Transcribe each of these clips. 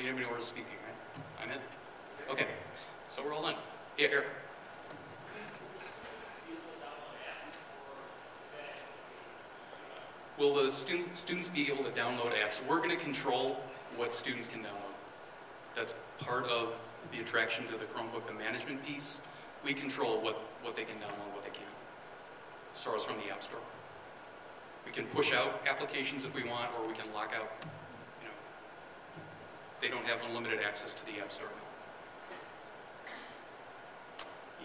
anybody was speaking, right? I'm it? Okay, so we're all done. Yeah, Eric. Will the students be able to download apps? We're going to control what students can download. That's part of the attraction to the Chromebook, the management piece. We control what they can download, what they can't, as far as from the App Store. We can push out applications if we want, or we can lock out, you know, they don't have unlimited access to the App Store.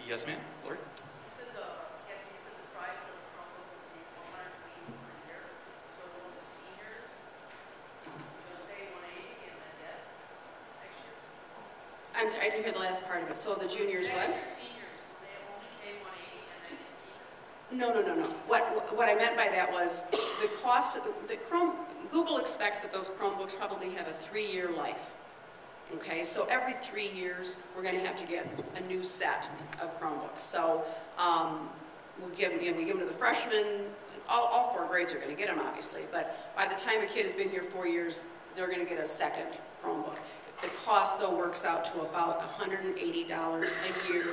Yes, ma'am, Lori? You said the price of the Chromebook would be $480 per year. So will the seniors pay $180 and then debt next year? I'm sorry, I didn't hear the last part of it. So the juniors what? Next year, seniors, will they only pay $180 and then keep it? No. What I meant by that was the cost of Google expects that those Chromebooks probably have a 3-year life. Okay, so every 3 years we're going to have to get a new set of Chromebooks. So we give them to the freshmen. All 4 grades are going to get them, obviously. But by the time a kid has been here 4 years, they're going to get a second Chromebook. The cost, though, works out to about $180 a year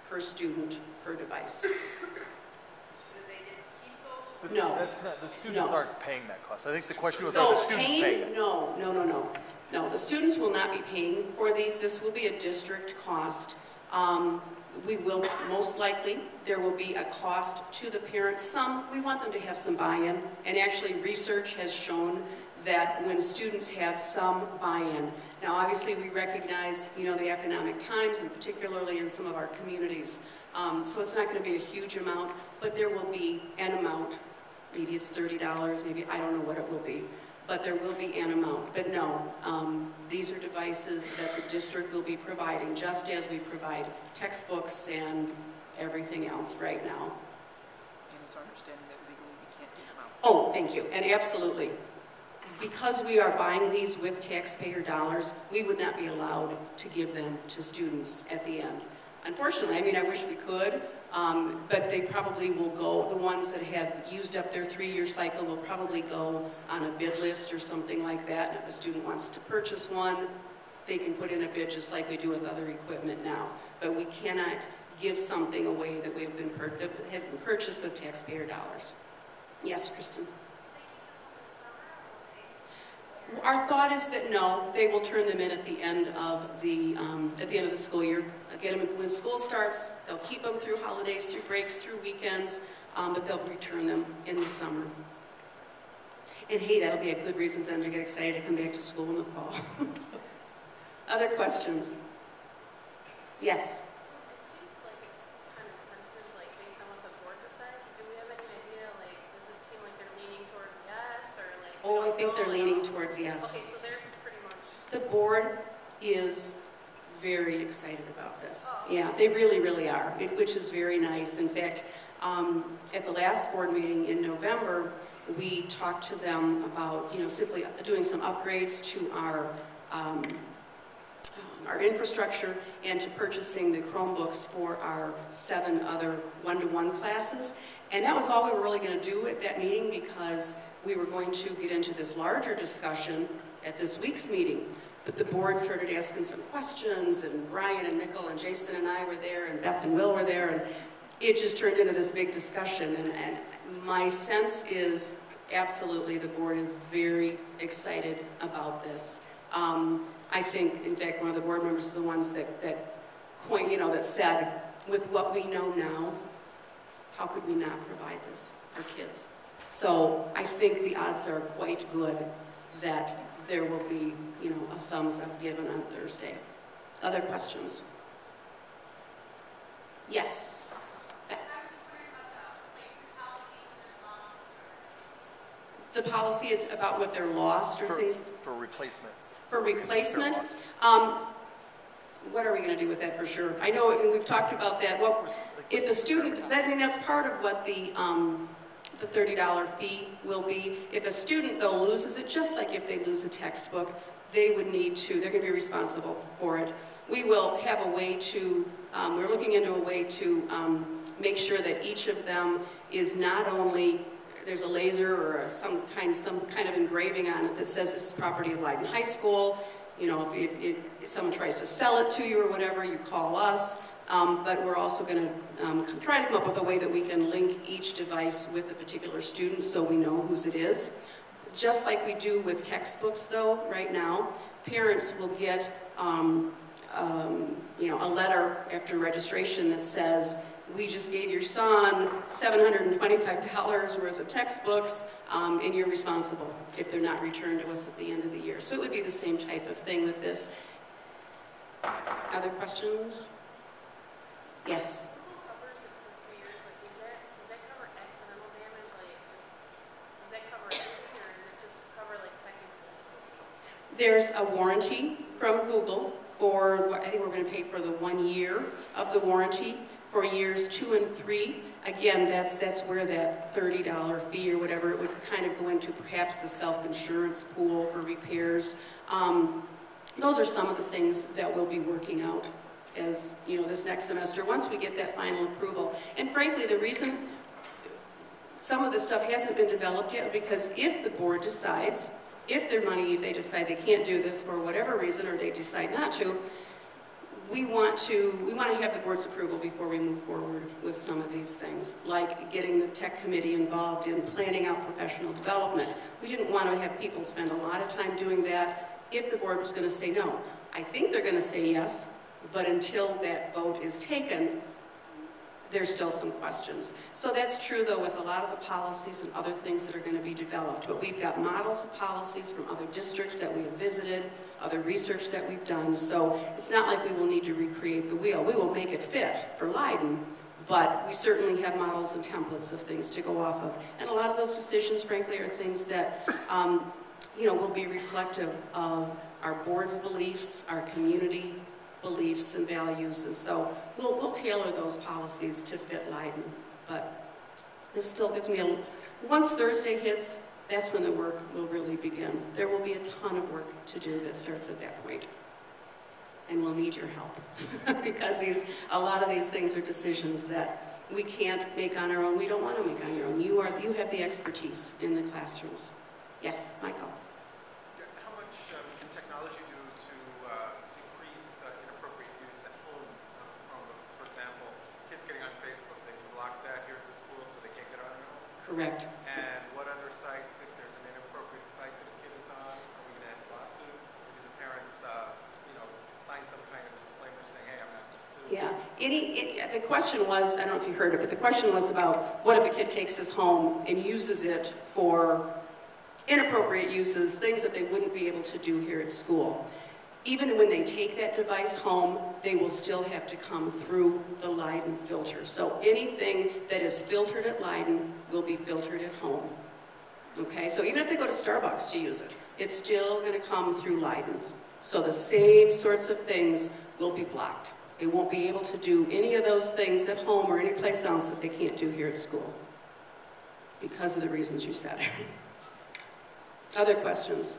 per student per device. But no. That's not, the students aren't paying that cost. I think the question was, are the students paying it? No. No, the students will not be paying for these. This will be a district cost. We will, most likely, there will be a cost to the parents. We want them to have some buy-in. And actually, research has shown that when students have some buy-in. Now, obviously, we recognize, the economic times, and particularly in some of our communities. So it's not going to be a huge amount, but there will be an amount. Maybe it's $30, maybe, I don't know what it will be. But there will be an amount. But no, these are devices that the district will be providing, just as we provide textbooks and everything else right now. And it's our understanding that legally we can't give them out. Oh, thank you. And absolutely. Because we are buying these with taxpayer dollars, we would not be allowed to give them to students at the end. Unfortunately, I wish we could, but they probably will go, the ones that have used up their 3-year cycle will probably go on a bid list or something like that. And if a student wants to purchase one, they can put in a bid just like we do with other equipment now. But we cannot give something away that has been purchased with taxpayer dollars. Yes, Kristen? Our thought is that no, they will turn them in at the end of the school year. Get them when school starts. They'll keep them through holidays, through breaks, through weekends, but they'll return them in the summer. And hey, that'll be a good reason for them to get excited to come back to school in the fall. Other questions? Yes. It seems like it's kind of tentative, like based on what the board decides. Do we have any idea? Like, does it seem like they're leaning towards yes, or like? Oh, I think they're leaning towards yes. Okay, so they're pretty much. The board is very excited about this. Yeah, they really, really are, which is very nice. In fact, at the last board meeting in November, we talked to them about, simply doing some upgrades to our infrastructure and to purchasing the Chromebooks for our 7 other one-to-one classes. And that was all we were really going to do at that meeting, because we were going to get into this larger discussion at this week's meeting. But the board started asking some questions, and Brian and Nicole and Jason and I were there, and Beth and Will were there, and it just turned into this big discussion. And my sense is absolutely the board is very excited about this. I think, in fact, one of the board members is the ones that said, with what we know now, how could we not provide this for kids? So I think the odds are quite good that there will be, a thumbs up given on Thursday. Other questions? Yes. The policy is about what they're lost or things? For replacement. For replacement? What are we going to do with that for sure? I know we've talked about that. If the student, that's part of what the $30 fee will be. If a student, though, loses it, just like if they lose a textbook, they're going to be responsible for it. We will have a way to, we're looking into a way to make sure that each of them is not only, there's a laser or some kind of engraving on it that says this is property of Leiden High School. you know, if someone tries to sell it to you or whatever, you call us. But we're also going to try to come up with a way that we can link each device with a particular student so we know whose it is. Just like we do with textbooks, though, right now, parents will get you know, a letter after registration that says, we just gave your son $725 worth of textbooks, and you're responsible if they're not returned to us at the end of the year. So it would be the same type of thing with this. Other questions? Yes? Who covers it for 3 years? Like, does that cover accidental damage? Like, does that cover everything, or does it just cover, like, technical difficulties? There's a warranty from Google for, I think we're going to pay for the 1 year of the warranty. For years 2 and 3, again, that's where that $30 fee or whatever, it would kind of go into perhaps the self-insurance pool for repairs. Those are some of the things that we'll be working out as, you know, this next semester, once we get that final approval. And frankly, the reason some of this stuff hasn't been developed yet, because if the board decides, if they decide they can't do this for whatever reason, or they decide not to, we want to have the board's approval before we move forward with some of these things, like getting the tech committee involved in planning out professional development. We didn't want to have people spend a lot of time doing that if the board was going to say no. I think they're going to say yes, but until that vote is taken, there's still some questions. So that's true, though, with a lot of the policies and other things that are going to be developed. But we've got models of policies from other districts that we have visited, other research that we've done. So it's not like we will need to recreate the wheel. We will make it fit for Leiden, but we certainly have models and templates of things to go off of. And a lot of those decisions, frankly, are things that you know, will be reflective of our board's beliefs, our community beliefs and values, and so we'll tailor those policies to fit Leiden. But this still gives me once Thursday hits, that's when the work will really begin. There will be a ton of work to do that starts at that point, and we'll need your help because a lot of these things are decisions that we can't make on our own. We don't want to make on your own. You have the expertise in the classrooms. Yes, Michael. How much can technology do to decrease inappropriate use at home of Chromebooks? For example, kids getting on Facebook, they can block that here at the school so they can't get on their own. Correct. And what other sites, if there's an inappropriate site that a kid is on, are we going to have a lawsuit? Or do the parents, you know, sign some kind of disclaimer saying, hey, I'm not going to sue? Yeah. The question was, I don't know if you heard it, but the question was about what if a kid takes this home and uses it for inappropriate uses, things that they wouldn't be able to do here at school. Even when they take that device home, they will still have to come through the Leiden filter. So anything that is filtered at Leiden will be filtered at home. Okay, so even if they go to Starbucks to use it, it's still going to come through Leiden. So the same sorts of things will be blocked. They won't be able to do any of those things at home or any place else that they can't do here at school because of the reasons you said. Other questions?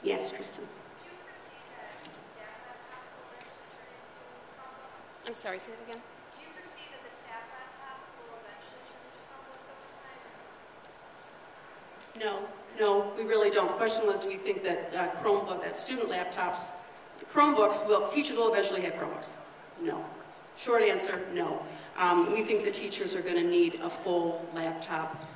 Yes, Kristen. I'm sorry, say that again. Do you foresee that the staff laptops will eventually turn into Chromebooks over time? No, we really don't. The question was, do we think that that student laptops, Chromebooks, teachers will eventually have Chromebooks? No. Short answer, no. We think the teachers are going to need a full laptop.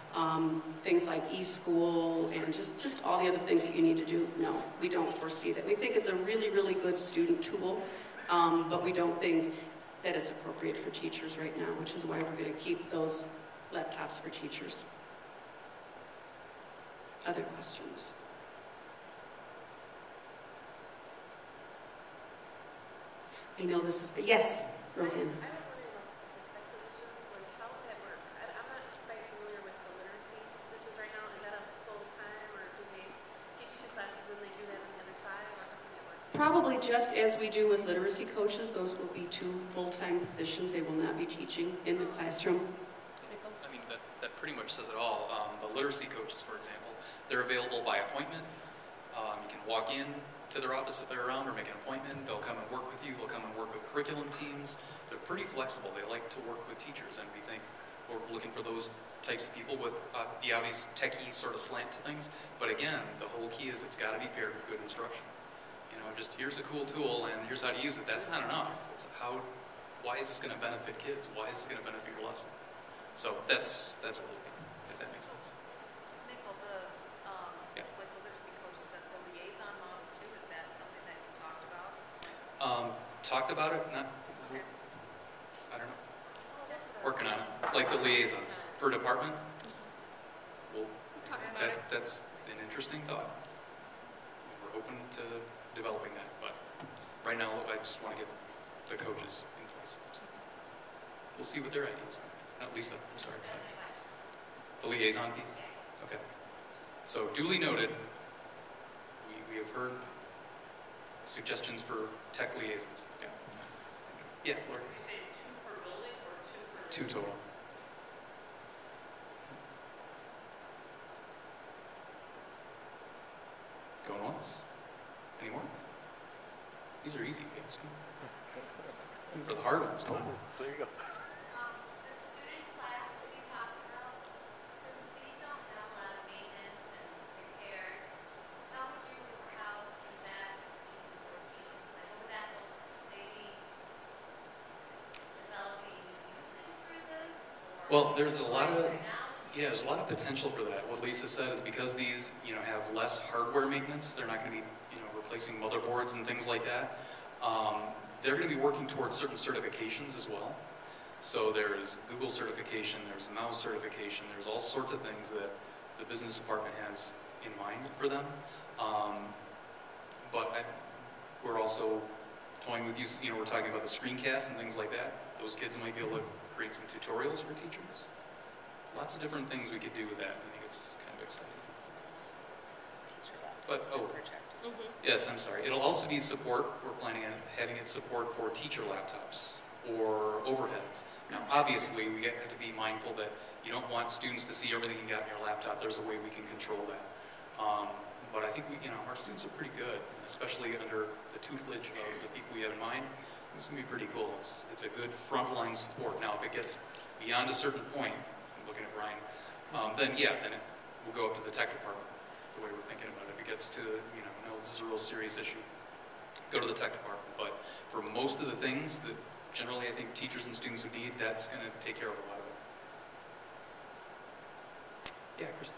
Things like e-school and just all the other things that you need to do. No, we don't foresee that. We think it's a really, really good student tool, but we don't think that it's appropriate for teachers right now, which is why we're going to keep those laptops for teachers. Other questions? I know this is, yes, Roseanne. I was wondering about the tech positions, like how would that work? I'm not quite familiar with the literacy positions right now. Is that a full-time, or do they teach 2 classes and they do that in the other 5, or how does that work? Probably just as we do with literacy coaches, those will be 2 full-time positions. They will not be teaching in the classroom. I mean, that pretty much says it all. The literacy coaches, for example, they're available by appointment. You can walk in to their office if they're around or make an appointment. They'll come and work with you. They'll come and work with curriculum teams. They're pretty flexible. They like to work with teachers, and we think we're looking for those types of people with the obvious techie sort of slant to things. But again, the whole key is it's got to be paired with good instruction. You know, just here's a cool tool and here's how to use it. That's not enough. It's why is this going to benefit kids? Why is this going to benefit your lesson? So that's what we're looking at, if that makes sense. Nicole, Yeah. like the literacy coaches, the liaison model too, is that something that you talked about? Talked about it, not, Okay. I don't know, That's what I was working on it. Like the liaisons per department. Well, that's an interesting thought. We're open to developing that, but right now I just want to get the coaches in place. So we'll see what their ideas are. Lisa, I'm sorry. The liaison piece? Okay. So duly noted, we have heard suggestions for tech liaisons. Yeah. Yeah, Lori. You say 2 per building or 2 per? 2 total. Going once? Any more? These are easy picks. Looking for the hard ones. Oh, there you go. The student class that we talked about, since these don't have a lot of maintenance and repairs, how would you, or how is that being foreseen? Like, would that maybe developing uses for this? Or Well, there's a lot of technology? there's a lot of potential for that. What Lisa said is because these have less hardware maintenance, they're not going to be replacing motherboards and things like that. They're going to be working towards certain certifications as well. So there's Google certification, there's mouse certification, there's all sorts of things that the business department has in mind for them. We're also toying with use, we're talking about the screencast and things like that. Those kids might be able to create some tutorials for teachers. Lots of different things we could do with that. I think it's kind of exciting. But, yes, I'm sorry. It'll also be support. We're planning on having it support for teacher laptops or overheads. Now, obviously, we have to be mindful that you don't want students to see everything you got in your laptop. There's a way we can control that. But I think our students are pretty good, especially under the tutelage of the people we have in mind. It's going to be pretty cool. It's a good frontline support. Now, if it gets beyond a certain point, I'm looking at Brian, then it will go up to the tech department, the way we're thinking about it. If it gets to, no, this is a real serious issue, go to the tech department. But for most of the things that generally I think teachers and students would need, that's going to take care of a lot of it. Yeah, Kristen.